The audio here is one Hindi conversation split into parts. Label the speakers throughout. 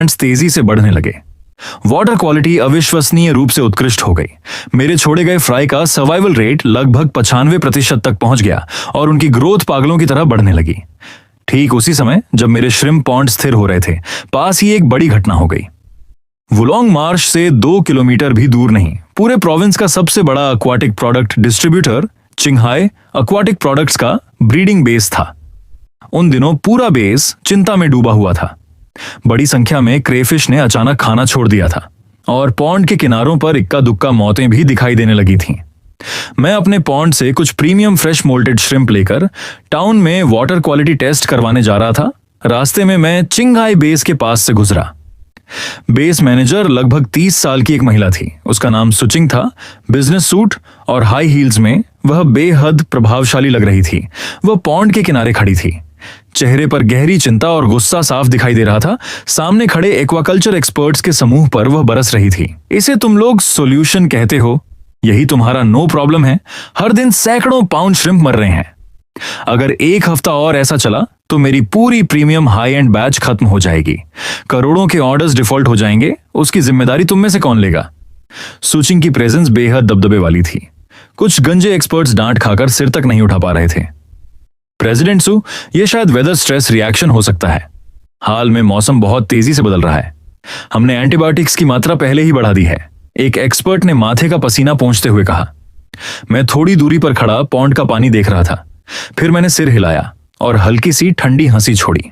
Speaker 1: तेजी से बढ़ने लगे। वाटर क्वालिटी अविश्वसनीय रूप से उत्कृष्ट हो गई। मेरे छोड़े गए फ्राई का सर्वाइवल रेट लगभग 95% तक पहुंच गया और उनकी ग्रोथ पागलों की तरह बढ़ने लगी। ठीक उसी समय जब मेरे श्रिम्प पॉन्ड स्थिर हो रहे थे, पास ही एक बड़ी घटना हो गई। वुलोंग मार्श से 2 किलोमीटर भी दूर नहीं, पूरे प्रोविंस का सबसे बड़ा एक्वाटिक प्रोडक्ट डिस्ट्रीब्यूटर चिंगहाई एक्वाटिक प्रोडक्ट्स का ब्रीडिंग बेस था। उन दिनों पूरा बेस चिंता में डूबा हुआ था। बड़ी संख्या में क्रेफिश ने अचानक खाना छोड़ दिया था और पॉन्ड के किनारों पर इक्का दुक्का मौतें भी दिखाई देने लगी थीं। मैं अपने पॉन्ड से कुछ प्रीमियम फ्रेश मोल्टेड श्रिम्प लेकर टाउन में वाटर क्वालिटी टेस्ट करवाने जा रहा था। रास्ते में मैं चिंगहाई बेस के पास से गुजरा। बेस मैनेजर लगभग 30 साल की एक महिला थी। उसका नाम सुचिंग था। बिजनेस सूट और हाई हील्स में वह बेहद प्रभावशाली लग रही थी। वह पॉन्ड के किनारे खड़ी थी। चेहरे पर गहरी चिंता और गुस्सा साफ दिखाई दे रहा था। सामने खड़े एक्वाकल्चर एक्सपर्ट्स के समूह पर वह बरस रही थी। इसे तुम लोग सॉल्यूशन कहते हो, यही तुम्हारा नो प्रॉब्लम है। हर दिन सैकड़ों पाउंड श्रिम्प मर रहे हैं। अगर एक हफ्ता और ऐसा चला तो मेरी पूरी प्रीमियम हाई एंड बैच खत्म हो जाएगी। करोड़ों के ऑर्डर्स डिफॉल्ट हो जाएंगे। उसकी जिम्मेदारी तुम में से कौन लेगा? सुचिंग की प्रेजेंस बेहद दबदबे वाली थी। कुछ गंजे एक्सपर्ट्स डांट खाकर सिर तक नहीं उठा पा रहे थे। प्रेसिडेंट सू, यह शायद वेदर स्ट्रेस रिएक्शन हो सकता है। हाल में मौसम बहुत तेजी से बदल रहा है। हमने एंटीबायोटिक्स की मात्रा पहले ही बढ़ा दी है, एक एक्सपर्ट ने माथे का पसीना पोंछते हुए कहा। मैं थोड़ी दूरी पर खड़ा पॉन्ड का पानी देख रहा था। फिर मैंने सिर हिलाया और हल्की सी ठंडी हंसी छोड़ी।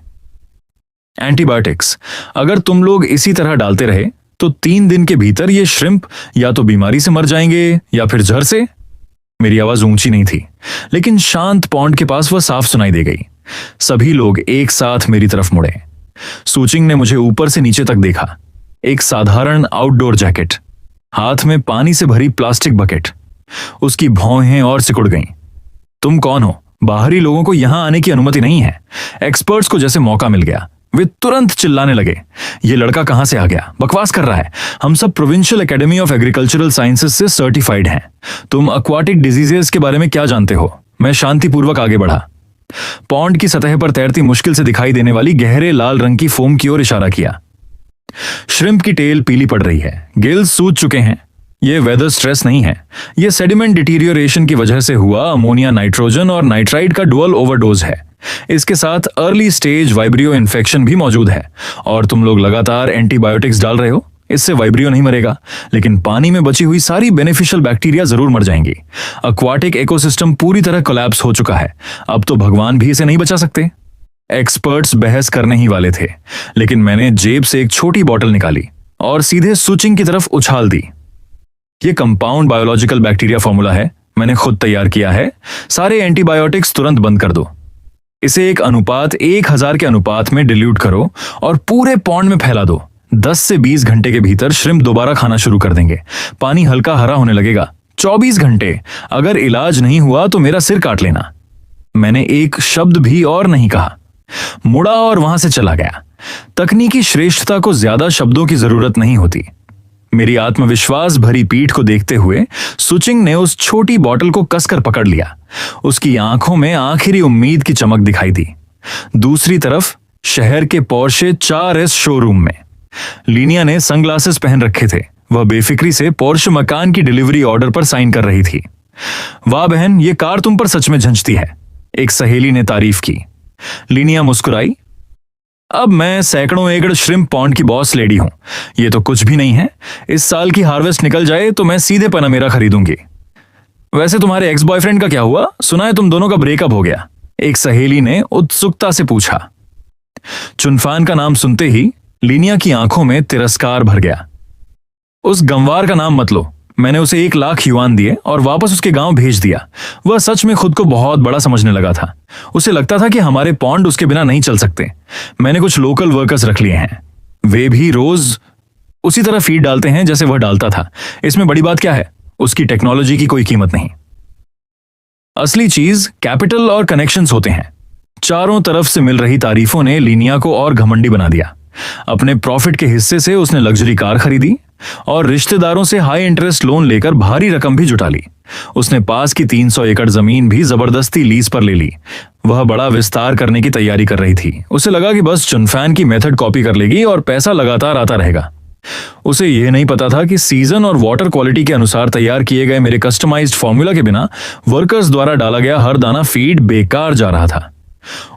Speaker 1: एंटीबायोटिक्स अगर तुम लोग इसी तरह डालते रहे तो 3 दिन के भीतर ये श्रिम्प या तो बीमारी से मर जाएंगे या फिर जहर से। मेरी आवाज ऊंची नहीं थी, लेकिन शांत पॉन्ड के पास वह साफ सुनाई दे गई। सभी लोग एक साथ मेरी तरफ मुड़े। सुचिंग ने मुझे ऊपर से नीचे तक देखा। एक साधारण आउटडोर जैकेट, हाथ में पानी से भरी प्लास्टिक बकेट। उसकी भौहें और सिकुड़ गईं। तुम कौन हो? बाहरी लोगों को यहां आने की अनुमति नहीं है। एक्सपर्ट्स को जैसे मौका मिल गया, वे तुरंत चिल्लाने लगे, ये लड़का कहां से आ गया? बकवास कर रहा है। हम सब provincial academy of agricultural sciences से सर्टिफाइड हैं। तुम एक्वाटिक डिजीजेस के बारे में क्या जानते हो? मैं शांतिपूर्वक आगे बढ़ा। पॉन्ड की सतह पर तैरती मुश्किल से दिखाई देने वाली गहरे लाल रंग की फोम की ओर इशारा किया। श्रिम्प की टेल पीली पड़ रही है, गिल्स सूज चुके हैं। यह वेदर स्ट्रेस नहीं है, यह सेडिमेंट डिटीरियोरेशन की वजह से हुआ अमोनिया नाइट्रोजन और नाइट्राइड का डुअल ओवरडोज है। इसके साथ अर्ली स्टेज वाइब्रियो इन्फेक्शन भी मौजूद है। और तुम लोग लगातार एंटीबायोटिक्स डाल रहे हो। इससे वाइब्रियो नहीं मरेगा, लेकिन पानी में बची हुई सारी बेनिफिशियल बैक्टीरिया जरूर मर जाएंगी। एक्वाटिक इकोसिस्टम पूरी तरह कोलैप्स हो चुका है। अब तो भगवान भी इसे नहीं बचा सकते। एक्सपर्ट्स बहस करने ही वाले थे, लेकिन मैंने जेब से एक छोटी बॉटल निकाली और सीधे सुचिंग की तरफ उछाल दी। यह कंपाउंड बायोलॉजिकल बैक्टीरिया फॉर्मूला है, मैंने खुद तैयार किया है। सारे एंटीबायोटिक्स तुरंत बंद कर दो। इसे एक अनुपात 1000 के अनुपात में डिल्यूट करो और पूरे पॉन्ड में फैला दो। 10 से 20 घंटे के भीतर श्रिम्प दोबारा खाना शुरू कर देंगे। पानी हल्का हरा होने लगेगा। 24 घंटे। अगर इलाज नहीं हुआ तो मेरा सिर काट लेना। मैंने एक शब्द भी और नहीं कहा, मुड़ा और वहां से चला गया। तकनीकी श्रेष्ठता को ज्यादा शब्दों की जरूरत नहीं होती। मेरी आत्मविश्वास भरी पीठ को देखते हुए सुचिंग ने उस छोटी बॉटल को कसकर पकड़ लिया। उसकी आंखों में आखिरी उम्मीद की चमक दिखाई दी। दूसरी तरफ शहर के पोर्शे 4S शोरूम में लीनिया ने सनग्लासेस पहन रखे थे। वह बेफिक्री से पोर्शे मकान की डिलीवरी ऑर्डर पर साइन कर रही थी। वाह बहन, ये कार तुम पर सच में झंझती है, एक सहेली ने तारीफ की। लीनिया मुस्कुराई। अब मैं सैकड़ों एकड़ श्रिम्प पॉन्ड की बॉस लेडी हूं। यह तो कुछ भी नहीं है। इस साल की हार्वेस्ट निकल जाए तो मैं सीधे पनामेरा खरीदूंगी। वैसे तुम्हारे एक्स बॉयफ्रेंड का क्या हुआ? सुना है तुम दोनों का ब्रेकअप हो गया, एक सहेली ने उत्सुकता से पूछा। चुनफान का नाम सुनते ही लीनिया की आंखों में तिरस्कार भर गया। उस गंवार का नाम मत लो। मैंने उसे 1 लाख युआन दिए और वापस उसके गांव भेज दिया। वह सच में खुद को बहुत बड़ा समझने लगा था। उसे लगता था कि हमारे पॉन्ड उसके बिना नहीं चल सकते। मैंने कुछ लोकल वर्कर्स रख लिए हैं। वे भी रोज उसी तरह फीड डालते हैं जैसे वह डालता था। इसमें बड़ी बात क्या है? उसकी टेक्नोलॉजी की कोई कीमत नहीं। असली चीज कैपिटल और कनेक्शंस होते हैं। चारों तरफ से मिल रही तारीफों ने लीनिया को और घमंडी बना दिया। अपने प्रॉफिट के हिस्से से उसने लग्जरी कार खरीदी और रिश्तेदारों से हाई इंटरेस्ट लोन लेकर भारी रकम भी जुटा ली। उसने पास की 300 एकड़ जमीन भी जबरदस्ती लीज पर ले ली। वह बड़ा विस्तार करने की तैयारी कर रही थी। उसे लगा कि बस चुनफैन की मेथड कॉपी कर लेगी और पैसा लगातार आता रहेगा। उसे यह नहीं पता था कि सीजन और वाटर क्वालिटी के अनुसार तैयार किए गए मेरे कस्टमाइज्ड फॉर्मूला के बिना वर्कर्स द्वारा डाला गया हर दाना फीड बेकार जा रहा था।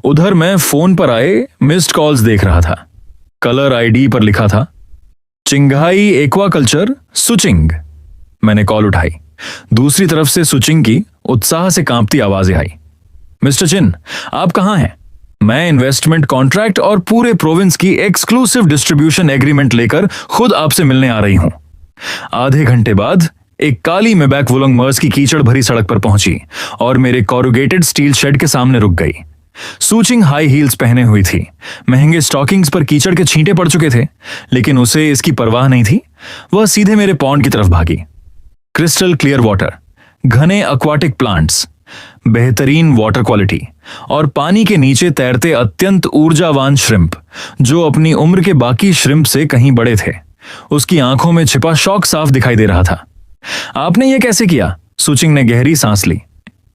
Speaker 1: उधर मैं फोन पर आए मिस्ड कॉल्स देख रहा था। कलर आईडी पर लिखा था चिंघाई एक्वाकल्चर सुचिंग। मैंने कॉल उठाई। दूसरी तरफ से सुचिंग की उत्साह से कांपती आवाजें आई। मिस्टर चिन, आप कहां हैं? मैं इन्वेस्टमेंट कॉन्ट्रैक्ट और पूरे प्रोविंस की एक्सक्लूसिव डिस्ट्रीब्यूशन एग्रीमेंट लेकर खुद आपसे मिलने आ रही हूं। आधे घंटे बाद एक काली मेबैक वुलोंग मर्स की कीचड़ भरी सड़क पर पहुंची और मेरे कॉरुगेटेड स्टील शेड के सामने रुक गई। सूचिंग हाई हील्स पहने हुई थी। महंगे स्टॉकिंग्स पर कीचड़ के छींटे पड़ चुके थे, लेकिन उसे इसकी परवाह नहीं थी। वह सीधे मेरे पॉन्ड की तरफ भागी। क्रिस्टल क्लियर वाटर, घने एक्वाटिक प्लांट्स, बेहतरीन वाटर क्वालिटी और पानी के नीचे तैरते अत्यंत ऊर्जावान श्रिम्प जो अपनी उम्र के बाकी श्रिम्प से कहीं बड़े थे। उसकी आंखों में छिपा शौक साफ दिखाई दे रहा था। आपने यह कैसे किया? सूचिंग ने गहरी सांस ली,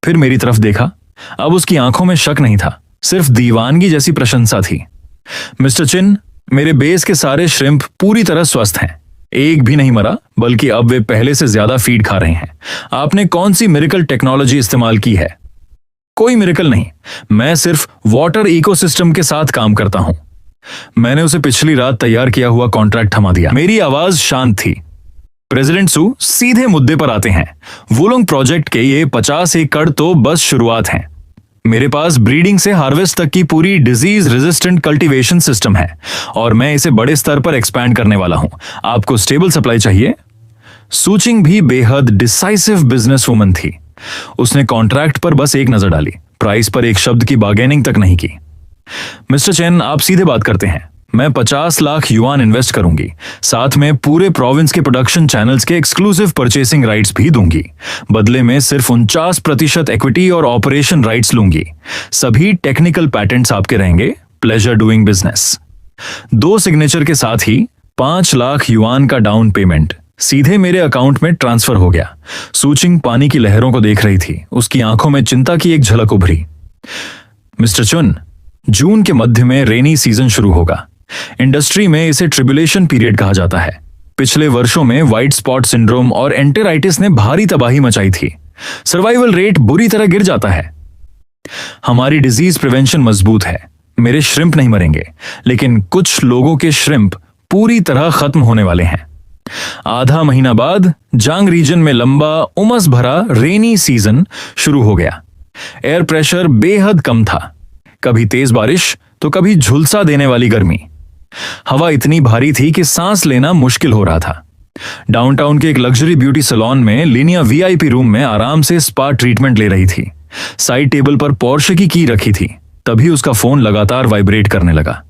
Speaker 1: फिर मेरी तरफ देखा। अब उसकी आंखों में शक नहीं था, सिर्फ दीवानगी जैसी प्रशंसा थी। मिस्टर चिन, मेरे बेस के सारे श्रिम्प पूरी तरह स्वस्थ हैं। एक भी नहीं मरा, बल्कि अब वे पहले से ज्यादा फीड खा रहे हैं। आपने कौन सी मिरेकल टेक्नोलॉजी इस्तेमाल की है? कोई मिरेकल नहीं, मैं सिर्फ वाटर इकोसिस्टम के साथ काम करता हूं। मैंने उसे पिछली रात तैयार किया हुआ कॉन्ट्रैक्ट थमा दिया। मेरी आवाज शांत थी। प्रेसिडेंट सू, सीधे मुद्दे पर आते हैं। वुलोंग प्रोजेक्ट के ये 50 एकड़ तो बस शुरुआत है। मेरे पास ब्रीडिंग से हार्वेस्ट तक की पूरी डिजीज रेजिस्टेंट कल्टीवेशन सिस्टम है और मैं इसे बड़े स्तर पर एक्सपैंड करने वाला हूं। आपको स्टेबल सप्लाई चाहिए? सूचिंग भी बेहद डिसाइसिव बिजनेस वुमन थी। उसने कॉन्ट्रैक्ट पर बस एक नजर डाली, प्राइस पर एक शब्द की बार्गेनिंग तक नहीं की। मिस्टर चेन, आप सीधे बात करते हैं। मैं 50 लाख युआन इन्वेस्ट करूंगी, साथ में पूरे प्रोविंस के प्रोडक्शन चैनल्स के एक्सक्लूसिव परचेसिंग राइट्स भी दूंगी। बदले में सिर्फ 49% इक्विटी और ऑपरेशन राइट्स लूंगी। सभी टेक्निकल पैटेंट्स आपके रहेंगे। Pleasure doing business. 2 सिग्नेचर के साथ ही 5 लाख युआन का डाउन पेमेंट सीधे मेरे अकाउंट में ट्रांसफर हो गया। सूचिंग पानी की लहरों को देख रही थी। उसकी आंखों में चिंता की एक झलक उभरी। मिस्टर चुन, जून के मध्य में रेनी सीजन शुरू होगा। इंडस्ट्री में इसे ट्रिबुलेशन पीरियड कहा जाता है। पिछले वर्षों में व्हाइट स्पॉट सिंड्रोम और एंटेराइटिस ने भारी तबाही मचाई थी। सर्वाइवल रेट बुरी तरह गिर जाता है। हमारी डिजीज प्रिवेंशन मजबूत है। मेरे श्रिम्प नहीं मरेंगे, लेकिन कुछ लोगों के श्रिम्प पूरी तरह खत्म होने वाले हैं। आधा महीना बाद जांग रीजन में लंबा उमस भरा रेनी सीजन शुरू हो गया। एयर प्रेशर बेहद कम था। कभी तेज बारिश तो कभी झुलसा देने वाली गर्मी। हवा इतनी भारी थी कि सांस लेना मुश्किल हो रहा था। डाउनटाउन के एक लग्जरी ब्यूटी सैलून में लिनिया वीआईपी रूम में आराम से स्पा ट्रीटमेंट ले रही थी। साइड टेबल पर पोर्शे की की रखी थी। तभी उसका फोन लगातार वाइब्रेट करने लगा।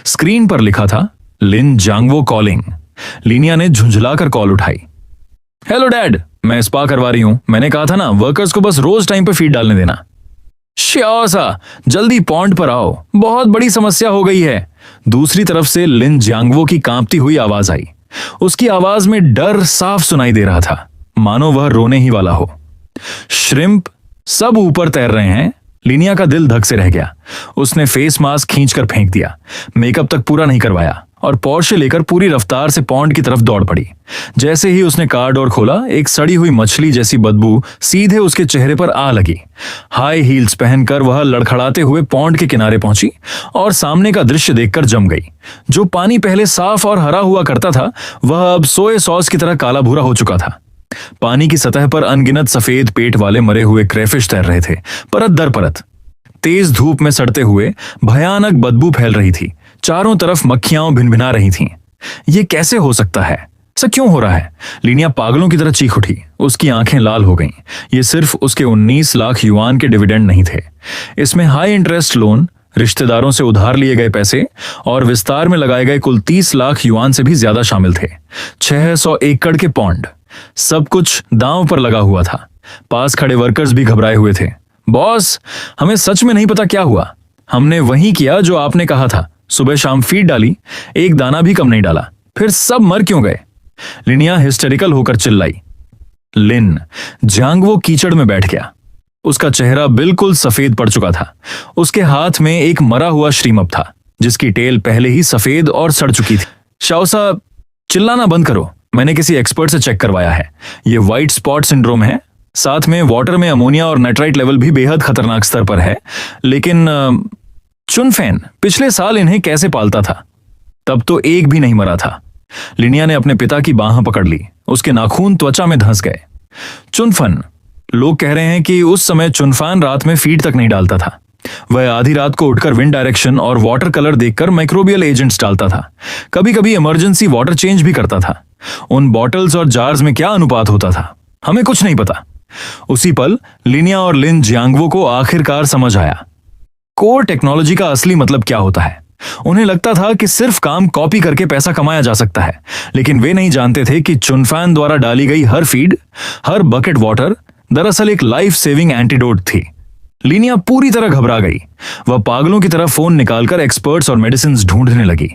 Speaker 1: स्क्रीन पर लिखा था लिन जांगवो कॉलिंग। लिनिया ने झुंझलाकर कॉल उठाई। हेलो डैड, मैं स्पा करवा रही हूं। मैंने कहा था ना, वर्कर्स को बस रोज टाइम पे फीड डालने देना। श्योर सा, जल्दी पॉन्ड पर आओ, बहुत बड़ी समस्या हो गई है। दूसरी तरफ से लिन जांगवो की कांपती हुई आवाज आई। उसकी आवाज में डर साफ सुनाई दे रहा था, मानो वह रोने ही वाला हो। श्रिम्प सब ऊपर तैर रहे हैं। लिनिया का दिल धक से रह गया। उसने फेस मास्क खींचकर फेंक दिया, मेकअप तक पूरा नहीं करवाया और पोर्शे लेकर पूरी रफ्तार से पॉन्ड की तरफ दौड़ पड़ी। जैसे ही उसने कार डोर खोला, एक सड़ी हुई मछली जैसी बदबू सीधे उसके चेहरे पर आ लगी। हाई हील्स पहनकर वह लड़खड़ाते हुए पॉन्ड के किनारे पहुंची और सामने का दृश्य देखकर जम गई। जो पानी पहले साफ और हरा हुआ करता था, वह अब सोया सॉस की तरह काला भूरा हो चुका था। पानी की सतह पर अनगिनत सफेद पेट वाले मरे हुए क्रेफिश तैर रहे थे, परत दर परत। तेज धूप में सड़ते हुए भयानक बदबू फैल रही थी। चारों तरफ मक्खियां भिनभिना रही थीं। ये कैसे हो सकता है? ऐसा क्यों हो रहा है? लिनिया पागलों की तरह चीख उठी। उसकी आंखें लाल हो गईं। ये सिर्फ उसके 19 लाख युआन के डिविडेंड नहीं थे। इसमें हाई इंटरेस्ट लोन, रिश्तेदारों से उधार लिए गए पैसे और विस्तार में लगाए गए कुल 30 लाख युआन से भी ज्यादा शामिल थे। 600 एकड़ के पॉन्ड, सब कुछ दांव पर लगा हुआ था। पास खड़े वर्कर्स भी घबराए हुए थे। बॉस, हमें सच में नहीं पता क्या हुआ। हमने वही किया जो आपने कहा था, सुबह शाम फीड डाली, एक दाना भी कम नहीं डाला, फिर सब मर क्यों गए? लिनिया हिस्टेरिकल होकर चिल्लाई। लिन जियांगवो कीचड़ में बैठ गया। उसका चेहरा बिल्कुल सफेद पड़ चुका था। उसके हाथ में एक मरा हुआ श्रीमप था जिसकी टेल पहले ही सफेद और सड़ चुकी थी। शाओसा, चिल्लाना बंद करो, मैंने किसी एक्सपर्ट से चेक करवाया है। ये व्हाइट स्पॉट सिंड्रोम है, साथ में वाटर में अमोनिया और नाइट्राइट लेवल भी बेहद खतरनाक स्तर पर है। लेकिन चुनफेन पिछले साल इन्हें कैसे पालता था? तब तो एक भी नहीं मरा था। लिनिया ने अपने पिता की बाह पकड़ ली, उसके नाखून त्वचा में धंस गए। चुनफन, लोग कह रहे हैं कि उस समय चुनफान रात में फीड तक नहीं डालता था। वह आधी रात को उठकर विंड डायरेक्शन और वाटर कलर देखकर माइक्रोबियल एजेंट्स डालता था। कभी कभी इमरजेंसी वाटर चेंज भी करता था। उन बॉटल्स और जार्स में क्या अनुपात होता था, हमें कुछ नहीं पता। उसी पल लिनिया और लिन जियांगवो को आखिरकार समझ आया कोर टेक्नोलॉजी का असली मतलब क्या होता है। उन्हें लगता था कि सिर्फ काम कॉपी करके पैसा कमाया जा सकता है, लेकिन वे नहीं जानते थे कि चुनफान द्वारा डाली गई हर फीड, हर बकेट वाटर दरअसल एक लाइफ सेविंग एंटीडोट थी। लिनिया पूरी तरह घबरा गई। वह पागलों की तरह फोन निकालकर एक्सपर्ट्स और मेडिसिन ढूंढने लगी।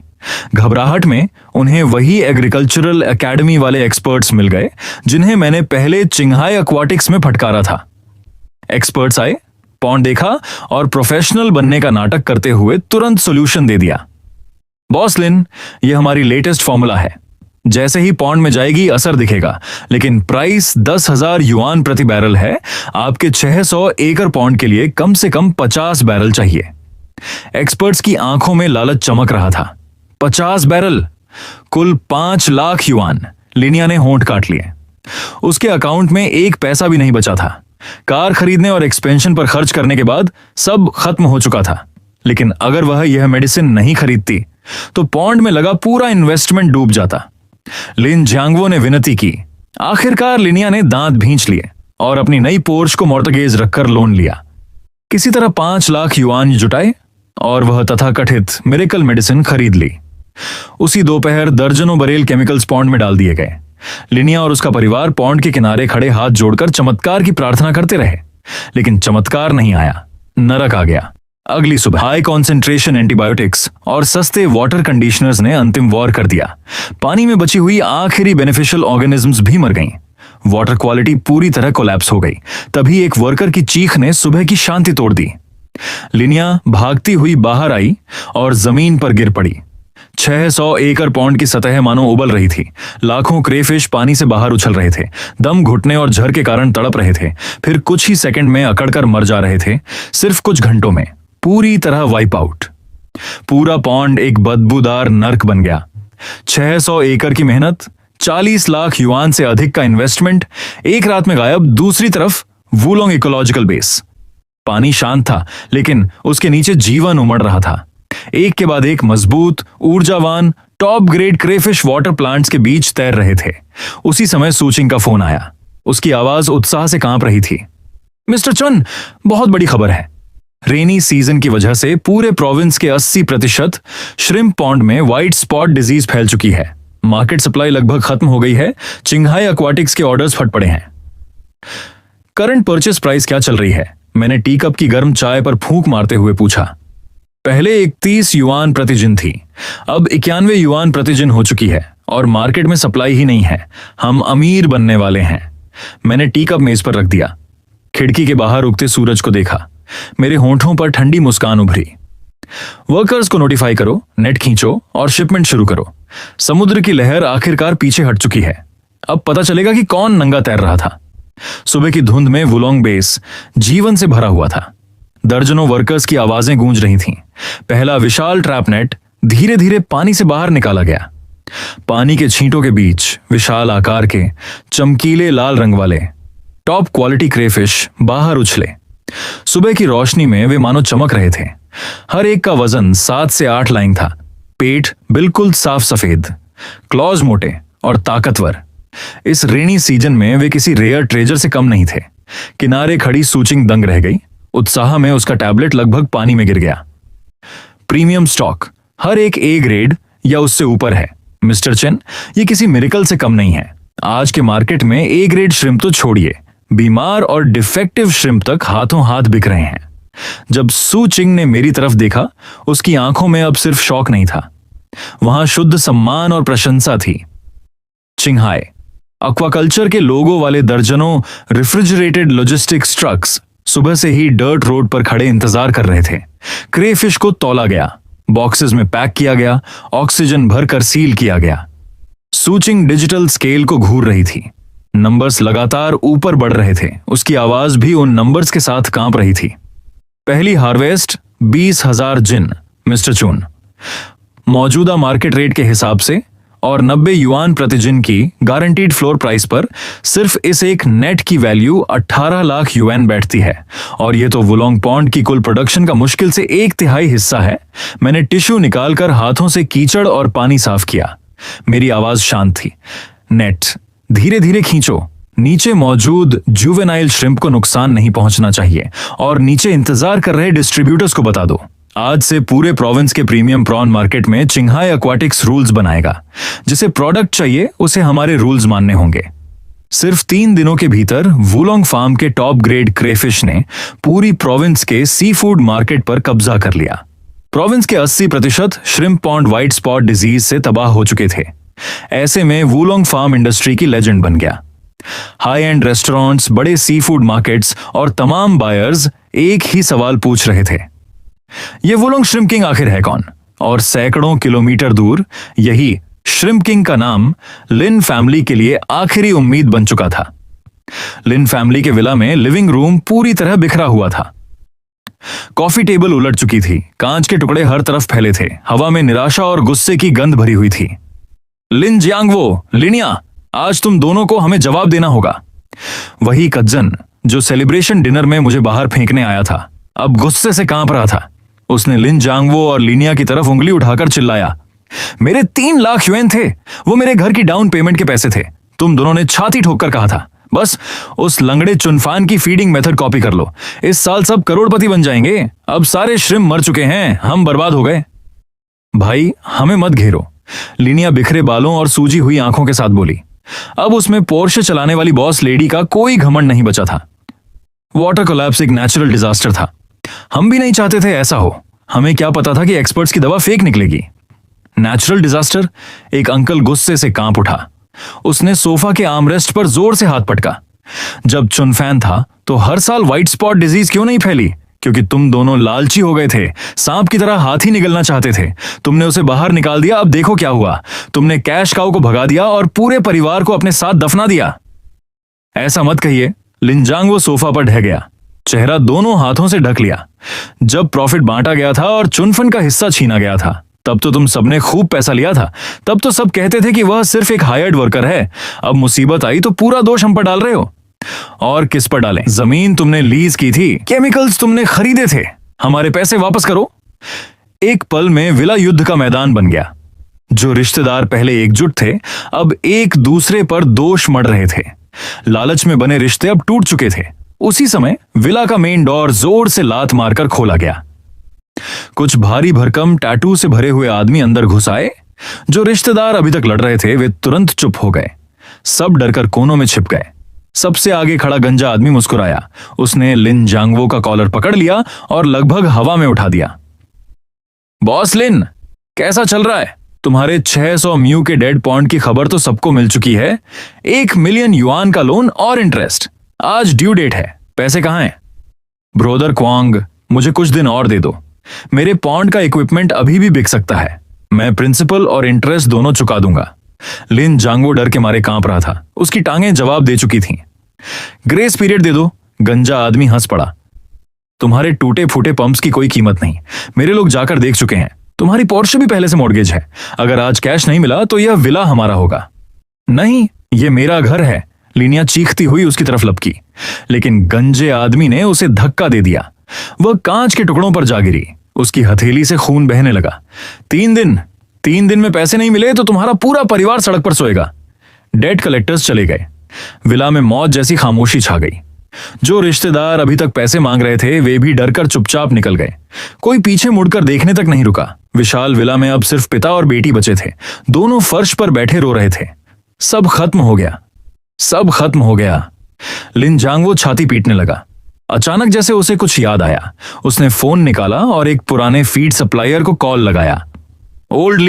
Speaker 1: घबराहट में उन्हें वही एग्रीकल्चरल एकेडमी वाले एक्सपर्ट्स मिल गए जिन्हें मैंने पहले चिंगहाई एक्वाटिक्स में फटकारा था। एक्सपर्ट्स आए, पॉन्ड देखा और प्रोफेशनल बनने का नाटक करते हुए तुरंत सॉल्यूशन दे दिया। बॉस लिन, यह हमारी लेटेस्ट फॉर्मूला है। जैसे ही पॉन्ड में जाएगी असर दिखेगा, लेकिन प्राइस 10,000 युआन प्रति बैरल है। आपके 600 एकड़ पॉन्ड के लिए कम से कम 50 बैरल चाहिए। एक्सपर्ट्स की आंखों में लालच चमक रहा था। 50 बैरल, कुल 5 लाख युआन। लिनिया ने होंठ काट लिए। उसके अकाउंट में एक पैसा भी नहीं बचा था। कार खरीदने और एक्सपेंशन पर खर्च करने के बाद सब खत्म हो चुका था। लेकिन अगर वह यह मेडिसिन नहीं खरीदती तो पॉन्ड में लगा पूरा इन्वेस्टमेंट डूब जाता। लिन जियांगवो ने विनती की। आखिरकार लिनिया ने दांत भींच लिए और अपनी नई पोर्श को मॉर्टगेज रखकर लोन लिया। किसी तरह 5 लाख युआन जुटाए और वह तथाकथित मिरेकल मेडिसिन खरीद ली। उसी दोपहर दर्जनों बरेल केमिकल्स पॉन्ड में डाल दिए गए। लिनिया और उसका परिवार पॉन्ड के किनारे खड़े हाथ जोड़कर चमत्कार की प्रार्थना करते रहे, लेकिन चमत्कार नहीं आया, नरक आ गया। अगली सुबह हाई कॉन्सेंट्रेशन एंटीबायोटिक्स और सस्ते वाटर कंडीशनर्स ने अंतिम वॉर कर दिया। पानी में बची हुई आखिरी बेनिफिशियल ऑर्गेनिजम्स भी मर गईं। वाटर क्वालिटी पूरी तरह कोलैप्स हो गई। तभी एक वर्कर की चीख ने सुबह की शांति तोड़ दी। लिनिया भागती हुई बाहर आई और जमीन पर गिर पड़ी। 600 एकड़ पॉन्ड की सतह मानो उबल रही थी। लाखों क्रेफिश पानी से बाहर उछल रहे थे, दम घुटने और झर के कारण तड़प रहे थे, फिर कुछ ही सेकंड में अकड़कर मर जा रहे थे। सिर्फ कुछ घंटों में पूरी तरह वाइप आउट। पूरा पॉन्ड एक बदबूदार नर्क बन गया। 600 एकड़ की मेहनत, 40 लाख युआन से अधिक का इन्वेस्टमेंट एक रात में गायब। दूसरी तरफ वुलोंग इकोलॉजिकल बेस। पानी शांत था, लेकिन उसके नीचे जीवन उमड़ रहा था। एक के बाद एक मजबूत, ऊर्जावान, top grade crayfish water plants के बीच तैर रहे थे। उसी समय सूचिंग का फोन आया। उसकी आवाज उत्साह से कांप रही थी। मिस्टर चुन, बहुत बड़ी खबर है। रेनी सीजन की वजह से पूरे प्रोविंस के 80% श्रिम्प पॉन्ड में व्हाइट स्पॉट डिजीज फैल चुकी है। मार्केट सप्लाई लगभग खत्म हो गई है। चिंगहाई एक्वाटिक्स के ऑर्डर्स फट पड़े हैं। करंट परचेस प्राइस क्या चल रही है? मैंने टी कप की गर्म चाय पर फूंक मारते हुए पूछा। पहले 31 युआन प्रतिजिन थी, अब 91 युआन प्रतिजिन हो चुकी है और मार्केट में सप्लाई ही नहीं है। हम अमीर बनने वाले हैं। मैंने टी कप मेज पर रख दिया। खिड़की के बाहर उगते सूरज को देखा। मेरे होंठों पर ठंडी मुस्कान उभरी। वर्कर्स को नोटिफाई करो, नेट खींचो और शिपमेंट शुरू करो। समुद्र की लहर आखिरकार पीछे हट चुकी है। अब पता चलेगा कि कौन नंगा तैर रहा था। सुबह की धुंध में वुलोंग बेस जीवन से भरा हुआ था। दर्जनों वर्कर्स की आवाजें गूंज रही थीं। पहला विशाल ट्रैप नेट धीरे धीरे पानी से बाहर निकाला गया। पानी के छींटों के बीच विशाल आकार के चमकीले लाल रंग वाले टॉप क्वालिटी क्रेफिश बाहर उछले। सुबह की रोशनी में वे मानो चमक रहे थे। हर एक का वजन 7 से 8 लाइन था। पेट बिल्कुल साफ सफेद, क्लॉज मोटे और ताकतवर। इस रेनी सीजन में वे किसी रेयर ट्रेजर से कम नहीं थे। किनारे खड़ी सूचिंग दंग रह गई। उत्साह में उसका टैबलेट लगभग पानी में गिर गया। प्रीमियम स्टॉक, हर एक ए ग्रेड या उससे ऊपर है। मिस्टर चेन, ये किसी मिरेकल से कम नहीं है। आज के मार्केट में ए ग्रेड श्रिम्प तो छोड़िए, बीमार और डिफेक्टिव श्रिम्प तक हाथों हाथ बिक रहे हैं। जब सू चिंग ने मेरी तरफ देखा, उसकी आंखों में अब सिर्फ शौक नहीं था, वहां शुद्ध सम्मान और प्रशंसा थी। चिंगहाई एक्वाकल्चर के लोगों वाले दर्जनों रेफ्रिजरेटेड लॉजिस्टिक्स ट्रक्स सुबह से ही डर्ट रोड पर खड़े इंतजार कर रहे थे। क्रेफिश को तौला गया, बॉक्सेस में पैक किया गया, ऑक्सीजन भरकर सील किया गया। सूचिंग डिजिटल स्केल को घूर रही थी। नंबर्स लगातार ऊपर बढ़ रहे थे, उसकी आवाज भी उन नंबर्स के साथ कांप रही थी। पहली हार्वेस्ट 20,000 जिन मिस्टर चून, मौजूदा मार्केट रेट के हिसाब से और 90 युआन प्रति जिन की गारंटीड फ्लोर प्राइस पर सिर्फ इस एक नेट की वैल्यू 18 लाख युआन बैठती है, और ये तो वुलोंग पॉन्ड की कुल प्रोडक्शन का मुश्किल से 1/3 हिस्सा है। मैंने टिश्यू निकालकर हाथों से कीचड़ और पानी साफ किया। मेरी आवाज शांत थी। नेट धीरे धीरे खींचो, नीचे मौजूद जुवेनाइल श्रिम्प को नुकसान नहीं पहुंचना चाहिए, और नीचे इंतजार कर रहे डिस्ट्रीब्यूटर्स को बता दो। आज से पूरे प्रोविंस के प्रीमियम प्रॉन मार्केट में चिंगहाई एक्वाटिक्स रूल्स बनाएगा। जिसे प्रोडक्ट चाहिए उसे हमारे रूल्स मानने होंगे। सिर्फ 3 दिनों के भीतर वुलोंग फार्म के टॉप ग्रेड क्रेफिश ने पूरी प्रोविंस के सी फूड मार्केट पर कब्जा कर लिया। प्रोविंस के 80% shrimp pond white spot disease से तबाह हो चुके थे। ऐसे में वुलोंग फार्म इंडस्ट्री की लेजेंड बन गया। हाई एंड रेस्टोरेंट्स, बड़े सी फूड मार्केट्स और तमाम बायर्स एक ही सवाल पूछ रहे थे, ये वुलोंग श्रिम्प किंग आखिर है कौन? और सैकड़ों किलोमीटर दूर यही श्रिम्प किंग का नाम लिन फैमिली के लिए आखिरी उम्मीद बन चुका था। लिन फैमिली के विला में लिविंग रूम पूरी तरह बिखरा हुआ था। कॉफी टेबल उलट चुकी थी, कांच के टुकड़े हर तरफ फैले थे, हवा में निराशा और गुस्से की गंध भरी हुई थी। लिन जियांगवो, लिनिया, आज तुम दोनों को हमें जवाब देना होगा। वही कज्जन जो सेलिब्रेशन डिनर में मुझे बाहर फेंकने आया था, अब गुस्से से कांप रहा था। उसने लिन जियांगवो और लिनिया की तरफ उंगली उठाकर चिल्लाया, मेरे 3 लाख युएन थे, वो मेरे घर की डाउन पेमेंट के पैसे थे। तुम दोनों ने छाती ठोककर कहा था, बस उस लंगड़े चुनफान की फीडिंग मेथड कॉपी कर लो, इस साल सब करोड़पति बन जाएंगे। अब सारे श्रिम्प मर चुके हैं, हम बर्बाद हो गए। भाई हमें मत घेरो, लिनिया बिखरे बालों और सूजी हुई आंखों के साथ बोली। अब उसमें पोर्शे चलाने वाली बॉस लेडी का कोई घमंड नहीं बचा था। वाटर कोलैप्स एक नेचुरल डिजास्टर था, हम भी नहीं चाहते थे ऐसा हो। हमें क्या पता था कि एक्सपर्ट्स की दवा फेक निकलेगी। Natural disaster? एक अंकल गुस्से से कांप उठा। उसने सोफा के आर्मरेस्ट पर जोर से हाथ पटका। जब चुनफैन था तो हर साल व्हाइट स्पॉट डिजीज क्यों नहीं फैली? क्योंकि तुम दोनों लालची हो गए थे, सांप की तरह हाथ ही निगलना चाहते थे। तुमने उसे बाहर निकाल दिया, अब देखो क्या हुआ। तुमने कैश काऊ को भगा दिया और पूरे परिवार को अपने साथ दफना दिया। ऐसा मत कहिए। लिन जियांगवो सोफा पर ढह गया, चेहरा दोनों हाथों से ढक लिया। जब प्रॉफिट बांटा गया था और चुनफन का हिस्सा छीना गया था, तब तो तुम सबने खूब पैसा लिया था। तब तो सब कहते थे कि वह सिर्फ एक हायर्ड वर्कर है। अब मुसीबत आई तो पूरा दोष हम पर डाल रहे हो। और किस पर डालें? जमीन तुमने लीज की थी, केमिकल्स तुमने खरीदे थे, हमारे पैसे वापस करो। एक पल में विला युद्ध का मैदान बन गया। जो रिश्तेदार पहले एकजुट थे, अब एक दूसरे पर दोष मढ़ रहे थे। लालच में बने रिश्ते अब टूट चुके थे। उसी समय विला का मेन डोर जोर से लात मारकर खोला गया। कुछ भारी भरकम टैटू से भरे हुए आदमी अंदर घुस आए। जो रिश्तेदार अभी तक लड़ रहे थे वे तुरंत चुप हो गए। सब डरकर कोनों में छिप गए। सबसे आगे खड़ा गंजा आदमी मुस्कुराया। उसने लिन जियांगवो का कॉलर पकड़ लिया और लगभग हवा में उठा दिया। बॉस लिन, कैसा चल रहा है? तुम्हारे 600 म्यू के डेड पॉन्ड की खबर तो सबको मिल चुकी है। 1 मिलियन युआन का लोन और इंटरेस्ट। आज ड्यू डेट है, पैसे कहां हैं? ब्रोदर क्वांग, मुझे कुछ दिन और दे दो। मेरे पॉन्ड का इक्विपमेंट अभी भी बिक सकता है। मैं प्रिंसिपल और इंटरेस्ट दोनों चुका दूंगा। लिन जियांगवो डर के मारे कांप रहा था। उसकी टांगें जवाब दे चुकी थीं। ग्रेस पीरियड दे दो। गंजा आदमी हंस पड़ा। तुम्हारे टूटे फूटे पंप्स की कोई कीमत नहीं। मेरे लोग जाकर देख चुके हैं। तुम्हारी पोर्शे भी पहले से मॉर्गेज है। अगर आज कैश नहीं मिला तो यह विला हमारा होगा। नहीं, ये मेरा घर है। लिनिया चीखती हुई उसकी तरफ लपकी, लेकिन गंजे आदमी ने उसे धक्का दे दिया। वह कांच के टुकड़ों पर जा गिरी। उसकी हथेली से खून बहने लगा। 3 दिन में पैसे नहीं मिले तो तुम्हारा पूरा परिवार सड़क पर सोएगा। डेट कलेक्टर्स चले गए। विला में मौत जैसी खामोशी छा गई। जो रिश्तेदार अभी तक पैसे मांग रहे थे वे भी डरकर चुपचाप निकल गए। कोई पीछे मुड़कर देखने तक नहीं रुका। विशाल विला में अब सिर्फ पिता और बेटी बचे थे। दोनों फर्श पर बैठे रो रहे थे। सब खत्म हो गया, सब खत्म हो गया। लिन जियांगवो छाती पीटने लगा। अचानक जैसे उसे कुछ याद आया, उसने फोन निकाला और एक पुराने फीड सप्लायर को कॉल लगाया। ओल्ड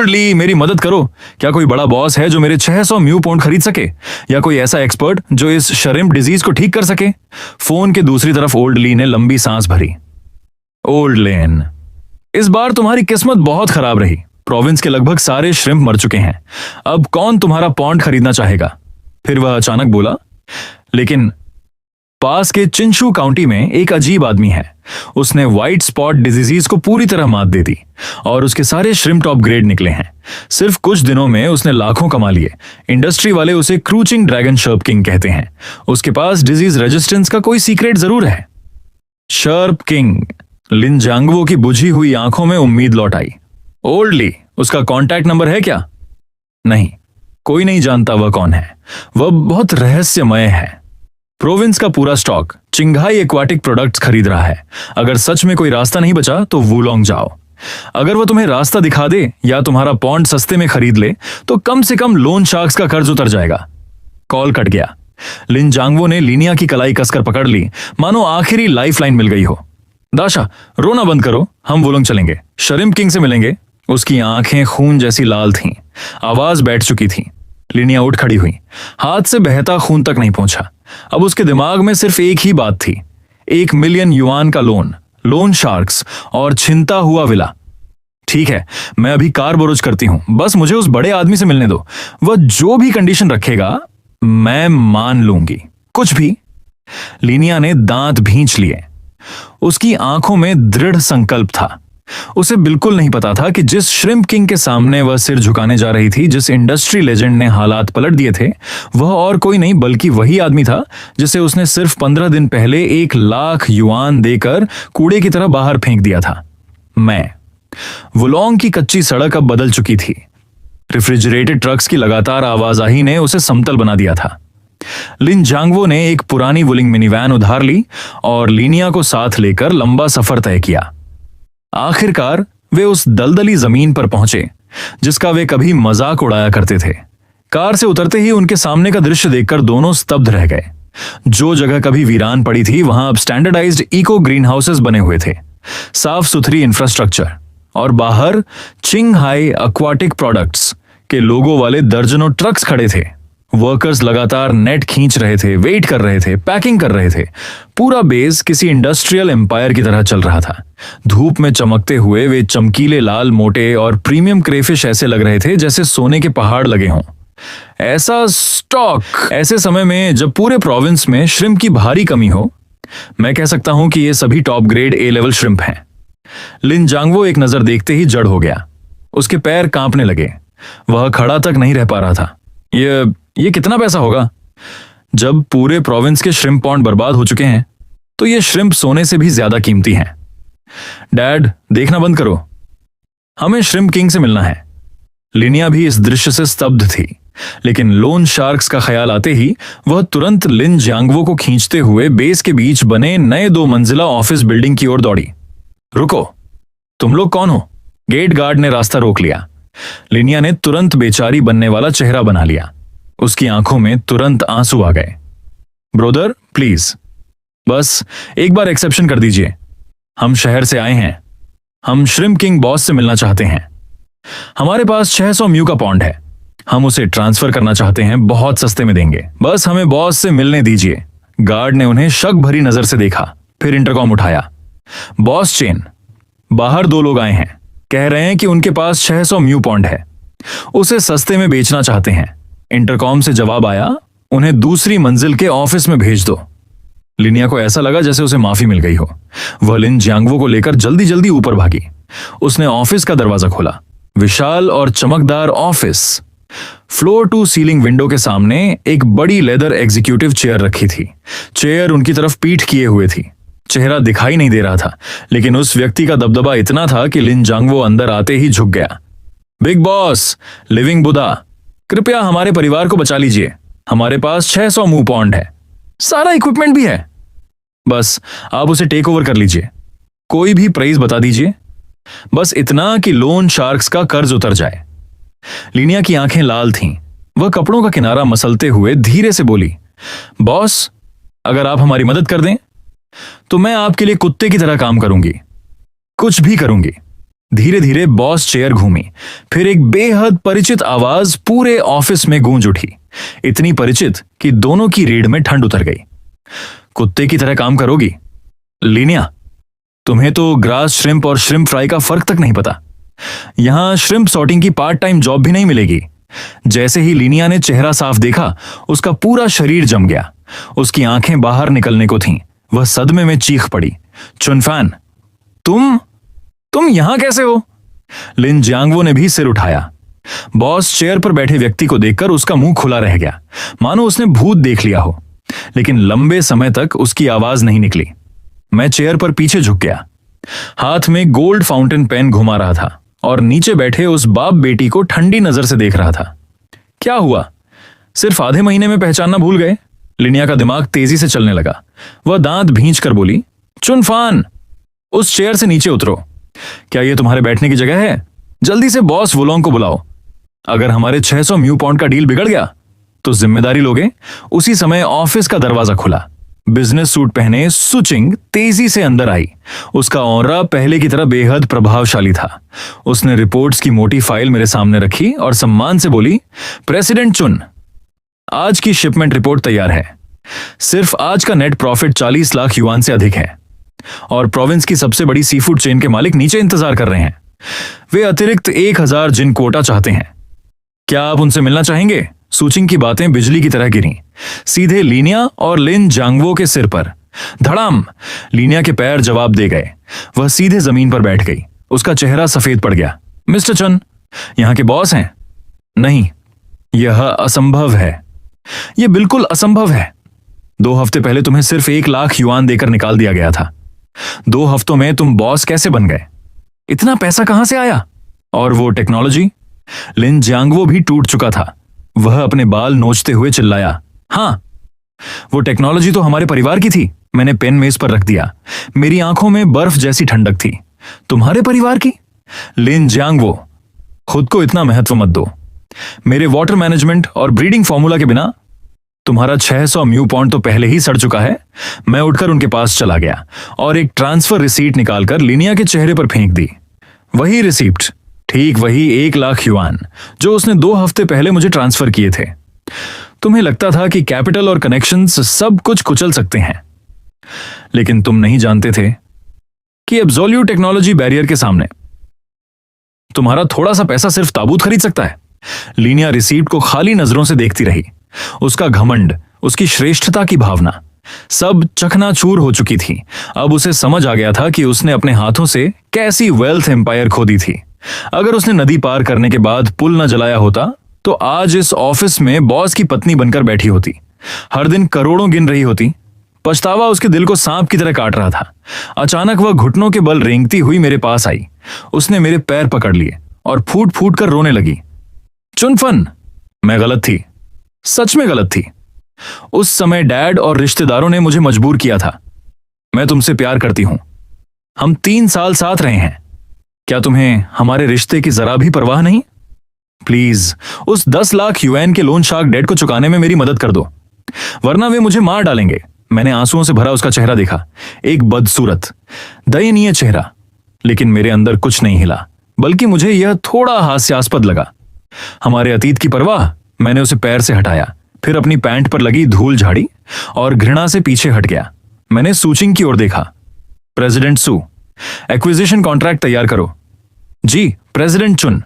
Speaker 1: ली, मेरी मदद करो। क्या कोई बड़ा बॉस है जो मेरे 600 म्यू पॉन्ड खरीद सके, या कोई ऐसा एक्सपर्ट जो इस शरिम्प डिजीज को ठीक कर सके? फोन के दूसरी तरफ ओल्ड ली ने लंबी सांस भरी। ओल्ड लेन, इस बार तुम्हारी किस्मत बहुत खराब रही। प्रोविंस के लगभग सारे श्रिम्प मर चुके हैं। अब कौन तुम्हारा पॉन्ड खरीदना चाहेगा? फिर वह अचानक बोला, लेकिन पास के चिंशू काउंटी में एक अजीब आदमी है। उसने व्हाइट स्पॉट डिजीज को पूरी तरह मात दे दी और उसके सारे श्रिम्प टॉप ग्रेड निकले हैं। सिर्फ कुछ दिनों में उसने लाखों कमा लिए। इंडस्ट्री वाले उसे क्रूचिंग ड्रैगन शर्प किंग कहते हैं। उसके पास डिजीज रेजिस्टेंस का कोई सीक्रेट जरूर है। शर्प किंग। लिन जांगवो की बुझी हुई आंखों में उम्मीद लौट आई। ओल्ड ली, उसका कॉन्टैक्ट नंबर है क्या? नहीं, कोई नहीं जानता वह कौन है। वह बहुत रहस्यमय है। प्रोविंस का पूरा स्टॉक चिंघाई एक्वाटिक प्रोडक्ट्स खरीद रहा है। अगर सच में कोई रास्ता नहीं बचा तो वुलोंग जाओ। अगर वह तुम्हें रास्ता दिखा दे या तुम्हारा पॉन्ड सस्ते में खरीद ले तो कम से कम लोन शार्क्स का कर्ज उतर जाएगा। कॉल कट गया। लिन जांगवो ने लीनिया की कलाई कसकर पकड़ ली, मानो आखिरी लाइफलाइन मिल गई हो। दाशा, रोना बंद करो, हम वुलोंग चलेंगे, शरिम्प किंग से मिलेंगे। उसकी आंखें खून जैसी लाल थीं, आवाज बैठ चुकी थी। लिनिया उठ खड़ी हुई। हाथ से बहता खून तक नहीं पहुंचा। अब उसके दिमाग में सिर्फ एक ही बात थी, 1 मिलियन युआन का लोन शार्क्स और छिनता हुआ विला। ठीक है, मैं अभी कार बोरोज करती हूं, बस मुझे उस बड़े आदमी से मिलने दो। वह जो भी कंडीशन रखेगा मैं मान लूंगी, कुछ भी। लीनिया ने दांत भींच लिए। उसकी आंखों में दृढ़ संकल्प था। उसे बिल्कुल नहीं पता था कि जिस श्रिम्प किंग के सामने वह सिर झुकाने जा रही थी, जिस इंडस्ट्री लेजेंड ने हालात पलट दिए थे, वह और कोई नहीं बल्कि वही आदमी था जिसे उसने सिर्फ 15 दिन पहले 1 लाख युआन देकर कूड़े की तरह बाहर फेंक दिया था। मैं वुलोंग की कच्ची सड़क अब बदल चुकी थी। रेफ्रिजरेटेड ट्रक्स की लगातार आवाजाही ने उसे समतल बना दिया था। लिन जांगवो ने एक पुरानी वुलिंग मिनीवैन उधार ली और लीनिया को साथ लेकर लंबा सफर तय किया। आखिरकार वे उस दलदली जमीन पर पहुंचे जिसका वे कभी मजाक उड़ाया करते थे। कार से उतरते ही उनके सामने का दृश्य देखकर दोनों स्तब्ध रह गए। जो जगह कभी वीरान पड़ी थी वहां अब स्टैंडर्डाइज्ड इको ग्रीन हाउसेस बने हुए थे, साफ सुथरी इंफ्रास्ट्रक्चर, और बाहर चिंघाई एक्वाटिक प्रोडक्ट्स के लोगों वाले दर्जनों ट्रक्स खड़े थे। वर्कर्स लगातार नेट खींच रहे थे, वेट कर रहे थे, पैकिंग कर रहे थे। पूरा बेस किसी इंडस्ट्रियल एम्पायर की तरह चल रहा था। धूप में चमकते हुए वे चमकीले लाल मोटे और प्रीमियम क्रेफिश ऐसे लग रहे थे जैसे सोने के पहाड़ लगे हों। ऐसा स्टॉक ऐसे समय में जब पूरे प्रोविंस में श्रिम्प की भारी कमी हो, मैं कह सकता हूं कि ये सभी top grade A level shrimp हैं। लिन जांगवो एक नजर देखते ही जड़ हो गया। उसके पैर कांपने लगे। वह खड़ा तक नहीं रह पा रहा था। ये कितना पैसा होगा? जब पूरे प्रोविंस के श्रिम्प पॉन्ड बर्बाद हो चुके हैं तो ये श्रिम्प सोने से भी ज्यादा कीमती हैं। डैड, देखना बंद करो, हमें श्रिम्प किंग से मिलना है। लिनिया भी इस दृश्य से स्तब्ध थी, लेकिन लोन शार्क्स का ख्याल आते ही वह तुरंत लिन जांगवो को खींचते हुए बेस के बीच बने नए 2 मंजिला ऑफिस बिल्डिंग की ओर दौड़ी। रुको, तुम लोग कौन हो? गेट गार्ड ने रास्ता रोक लिया। लिनिया ने तुरंत बेचारी बनने वाला चेहरा बना लिया। उसकी आंखों में तुरंत आंसू आ गए। ब्रोदर, प्लीज, बस एक बार एक्सेप्शन कर दीजिए। हम शहर से आए हैं। हम श्रिम्प किंग बॉस से मिलना चाहते हैं। हमारे पास 600 म्यू का पॉन्ड है। हम उसे ट्रांसफर करना चाहते हैं, बहुत सस्ते में देंगे। बस हमें बॉस से मिलने दीजिए। गार्ड ने उन्हें शक भरी नजर से देखा, फिर इंटरकॉम उठाया। बॉस चेन, बाहर 2 लोग आए हैं, कह रहे हैं कि उनके पास 600 म्यू पॉन्ड है, उसे सस्ते में बेचना चाहते हैं। इंटरकॉम से जवाब आया, उन्हें दूसरी मंजिल के ऑफिस में भेज दो। लिनिया को ऐसा लगा जैसे उसे माफी मिल गई हो। वह लिन जांगवो को लेकर जल्दी जल्दी ऊपर भागी। उसने ऑफिस का दरवाजा खोला। विशाल और चमकदार office. Floor to ceiling window के सामने एक बड़ी लेदर एग्जीक्यूटिव चेयर रखी थी। चेयर उनकी तरफ पीठ किए हुए थी। चेहरा दिखाई नहीं दे रहा था, लेकिन उस व्यक्ति का दबदबा इतना था कि लिन जांगवो अंदर आते ही झुक गया। बिग बॉस, लिविंग बुदा, कृपया हमारे परिवार को बचा लीजिए। हमारे पास 600 म्यू पॉन्ड है, सारा इक्विपमेंट भी है। बस आप उसे टेक ओवर कर लीजिए। कोई भी प्राइस बता दीजिए, बस इतना कि लोन शार्क्स का कर्ज उतर जाए। लीनिया की आंखें लाल थीं। वह कपड़ों का किनारा मसलते हुए धीरे से बोली, बॉस, अगर आप हमारी मदद कर दें तो मैं आपके लिए कुत्ते की तरह काम करूंगी, कुछ भी करूंगी। धीरे धीरे बॉस चेयर घूमी, फिर एक बेहद परिचित आवाज पूरे ऑफिस में गूंज उठी, इतनी परिचित कि दोनों की रीढ़ में ठंड उतर गई। कुत्ते की तरह काम करोगी? लीनिया, तुम्हें तो ग्रास श्रिम्प और श्रिम्प फ्राई का फर्क तक नहीं पता। यहां श्रिम्प सॉर्टिंग की पार्ट टाइम जॉब भी नहीं मिलेगी। जैसे ही लीनिया ने चेहरा साफ देखा, उसका पूरा शरीर जम गया। उसकी आंखें बाहर निकलने को थीं। वह सदमे में चीख पड़ी, चुनफैन, तुम यहां कैसे हो? लिन जियांगवो ने भी सिर उठाया। बॉस चेयर पर बैठे व्यक्ति को देखकर उसका मुंह खुला रह गया, मानो उसने भूत देख लिया हो। लेकिन लंबे समय तक उसकी आवाज नहीं निकली। मैं चेयर पर पीछे झुक गया, हाथ में गोल्ड फाउंटेन पेन घुमा रहा था और नीचे बैठे उस बाप बेटी को ठंडी नजर से देख रहा था। क्या हुआ? सिर्फ आधे महीने में पहचानना भूल गए? लिनिया का दिमाग तेजी से चलने लगा। वह दांत भींच कर बोली, चुनफान, उस चेयर से नीचे उतरो। क्या यह तुम्हारे बैठने की जगह है? जल्दी से बॉस वुलोंग को बुलाओ। अगर हमारे 600 म्यू पॉइंट का डील बिगड़ गया तो जिम्मेदारी लोगे? उसी समय ऑफिस का दरवाजा खुला। बिजनेस सूट पहने सुचिंग तेजी से अंदर आई। उसका ऑरा पहले की तरह बेहद प्रभावशाली था। उसने रिपोर्ट्स की मोटी फाइल मेरे सामने रखी और सम्मान से बोली, प्रेसिडेंट चुन, आज की शिपमेंट रिपोर्ट तैयार है। सिर्फ आज का नेट प्रॉफिट 40 लाख युआन से अधिक है और प्रोविंस की सबसे बड़ी सी फूड चेन के मालिक नीचे इंतजार कर रहे हैं। वे अतिरिक्त 1000 जिन कोटा चाहते हैं। क्या आप उनसे मिलना चाहेंगे? सुचिंग की बातें बिजली की तरह गिरी, सीधे लीनिया और लिन जियांगवो के सिर पर। धड़ाम! लीनिया के पैर जवाब दे गए। वह सीधे जमीन पर बैठ गई। उसका चेहरा सफेद पड़ गया। मिस्टर चन, यहां के बॉस हैं? नहीं, यह असंभव है। यह बिल्कुल असंभव है। 2 हफ्ते पहले तुम्हें सिर्फ 1 लाख युआन देकर निकाल दिया गया था। 2 हफ्तों में तुम बॉस कैसे बन गए? इतना पैसा कहां से आया? और वो टेक्नोलॉजी? लिन जियांगवो भी टूट चुका था। वह अपने बाल नोचते हुए चिल्लाया, हां, वो टेक्नोलॉजी तो हमारे परिवार की थी। मैंने पेन मेज पर रख दिया। मेरी आंखों में बर्फ जैसी ठंडक थी। तुम्हारे परिवार की? लिन जियांगवो, खुद को इतना महत्व मत दो। मेरे वाटर मैनेजमेंट और ब्रीडिंग फॉर्मूला के बिना तुम्हारा 600 म्यू पॉइंट तो पहले ही सड़ चुका है। मैं उठकर उनके पास चला गया और एक ट्रांसफर रिसीट निकालकर लिनिया के चेहरे पर फेंक दी। वही रिसीप्ट, ठीक वही 1 लाख युआन जो उसने 2 हफ्ते पहले मुझे ट्रांसफर किए थे। तुम्हें लगता था कि कैपिटल और कनेक्शंस सब कुछ कुचल सकते हैं, लेकिन तुम नहीं जानते थे कि एब्सोल्यूट टेक्नोलॉजी बैरियर के सामने तुम्हारा थोड़ा सा पैसा सिर्फ ताबूत खरीद सकता है। लीनिया रिसीप्ट को खाली नजरों से देखती रही। उसका घमंड, उसकी श्रेष्ठता की भावना सब चकनाचूर हो चुकी थी। अब उसे समझ आ गया था कि उसने अपने हाथों से कैसी वेल्थ एम्पायर खो दी थी। अगर उसने नदी पार करने के बाद पुल न जलाया होता तो आज इस ऑफिस में बॉस की पत्नी बनकर बैठी होती, हर दिन करोड़ों गिन रही होती। पछतावा उसके दिल को सांप की तरह काट रहा था। अचानक वह घुटनों के बल रेंगती हुई मेरे पास आई। उसने मेरे पैर पकड़ लिए और फूट फूट कर रोने लगी। चुनफन, मैं गलत थी, सच में गलत थी। उस समय डैड और रिश्तेदारों ने मुझे मजबूर किया था। मैं तुमसे प्यार करती हूं। हम 3 साल साथ रहे हैं। क्या तुम्हें हमारे रिश्ते की जरा भी परवाह नहीं? प्लीज उस 10 लाख युआन के लोन शार्क डेट को चुकाने में मेरी मदद कर दो, वरना वे मुझे मार डालेंगे। मैंने आंसुओं से भरा उसका चेहरा देखा, एक बदसूरत, दयनीय चेहरा। लेकिन मेरे अंदर कुछ नहीं हिला, बल्कि मुझे यह थोड़ा हास्यास्पद लगा। हमारे अतीत की परवाह? मैंने उसे पैर से हटाया, फिर अपनी पैंट पर लगी धूल झाड़ी और घृणा से पीछे हट गया। मैंने सुचिंग की ओर देखा। प्रेसिडेंट सु, एक्विजिशन कॉन्ट्रैक्ट तैयार करो। जी प्रेसिडेंट चुन।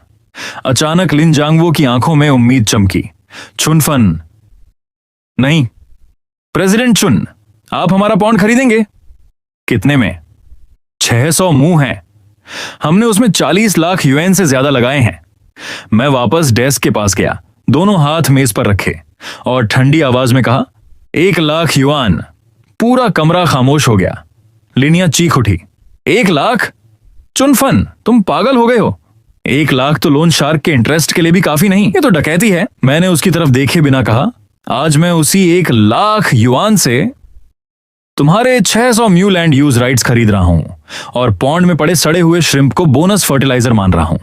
Speaker 1: अचानक लिन जियांगवो की आंखों में उम्मीद चमकी। चुनफन, नहीं। प्रेसिडेंट चुन, आप हमारा पॉन्ड खरीदेंगे? कितने में? 600 मुंह हैं। हमने उसमें 40 लाख युआन से ज्यादा लगाए हैं। मैं वापस डेस्क के पास गया, दोनों हाथ मेज पर रखे और ठंडी आवाज में कहा, 1 लाख युआन। पूरा कमरा खामोश हो गया। लिनिया चीख उठी, 1 लाख? चुनफन, तुम पागल हो गए हो? 1 लाख तो लोन शार्क के इंटरेस्ट के लिए भी काफी नहीं, ये तो डकैती है। मैंने उसकी तरफ देखे बिना कहा, आज मैं उसी 1 लाख युआन से तुम्हारे 600 म्यू लैंड यूज राइट्स खरीद रहा हूं और पॉन्ड में पड़े सड़े हुए श्रिम्प को बोनस फर्टिलाइजर मान रहा हूं।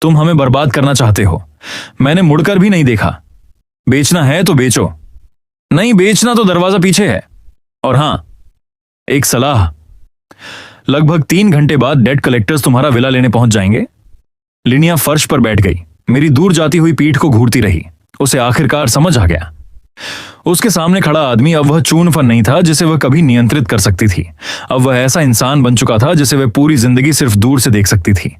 Speaker 1: तुम हमें बर्बाद करना चाहते हो। मैंने मुड़कर भी नहीं देखा। बेचना है तो बेचो, नहीं बेचना तो दरवाजा पीछे है। और हां, एक सलाह, लगभग 3 घंटे बाद डेट कलेक्टर्स तुम्हारा विला लेने पहुंच जाएंगे। लिनिया फर्श पर बैठ गई, मेरी दूर जाती हुई पीठ को घूरती रही। उसे आखिरकार समझ आ गया। उसके सामने खड़ा आदमी अब वह चून फन नहीं था जिसे वह कभी नियंत्रित कर सकती थी। अब वह ऐसा इंसान बन चुका था जिसे वह पूरी जिंदगी सिर्फ दूर से देख सकती थी।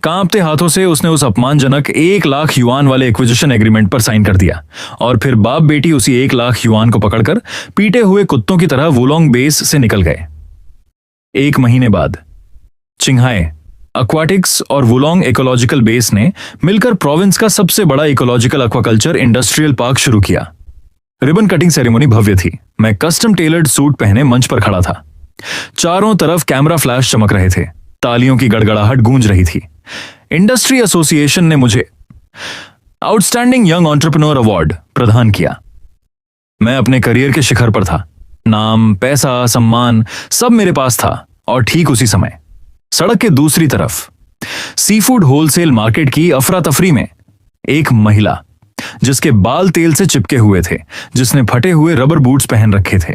Speaker 1: कांपते हाथों से उसने उस अपमानजनक 1 लाख युआन वाले एक्विजिशन एग्रीमेंट पर साइन कर दिया और फिर बाप बेटी उसी 1 लाख युआन को पकड़कर पीटे हुए कुत्तों की तरह वुलोंग बेस से निकल गए। 1 महीने बाद चिंगहाई एक्वाटिक्स और वुलोंग इकोलॉजिकल बेस ने मिलकर प्रोविंस का सबसे बड़ा इकोलॉजिकल एक्वाकल्चर इंडस्ट्रियल पार्क शुरू किया। रिबन कटिंग सेरेमनी भव्य थी। मैं कस्टम टेलर्ड सूट पहने मंच पर खड़ा था। चारों तरफ कैमरा फ्लैश चमक रहे थे, तालियों की गड़गड़ाहट गूंज रही थी। इंडस्ट्री एसोसिएशन ने मुझे आउटस्टैंडिंग यंग एंटरप्रेन्योर अवार्ड प्रदान किया। मैं अपने करियर के शिखर पर था। नाम, पैसा, सम्मान सब मेरे पास था। और ठीक उसी समय सड़क के दूसरी तरफ सीफूड होलसेल मार्केट की अफरा तफरी में एक महिला, जिसके बाल तेल से चिपके हुए थे, जिसने फटे हुए रबर बूट्स पहन रखे थे,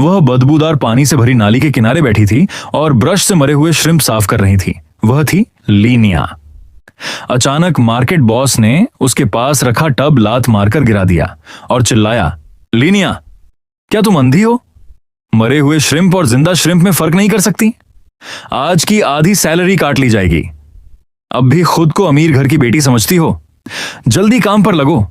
Speaker 1: वह बदबूदार पानी से भरी नाली के किनारे बैठी थी और ब्रश से मरे हुए श्रिम्प साफ कर रही थी। वह थी लीनिया। अचानक मार्केट बॉस ने उसके पास रखा टब लात मारकर गिरा दिया और चिल्लाया, लीनिया, क्या तुम अंधी हो? मरे हुए श्रिम्प और जिंदा श्रिम्प में फर्क नहीं कर सकती? आज की आधी सैलरी काट ली जाएगी। अब भी खुद को अमीर घर की बेटी समझती हो? जल्दी काम पर लगो।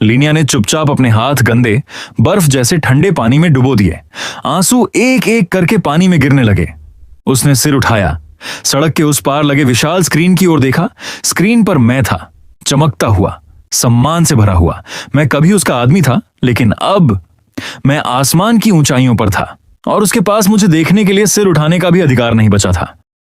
Speaker 1: लीनिया ने चुपचाप अपने हाथ गंदे बर्फ जैसे ठंडे पानी में डुबो दिए। आंसू एक एक करके पानी में गिरने लगे। उसने सिर उठाया, सड़क के उस पार लगे विशाल स्क्रीन की ओर देखा। स्क्रीन पर मैं था, चमकता हुआ, सम्मान से भरा हुआ। मैं कभी उसका आदमी था, लेकिन अब मैं आसमान की ऊंचाइयों पर था और उसके पास मुझे देखने के लिए सिर उठाने का भी अधिकार नहीं बचा था।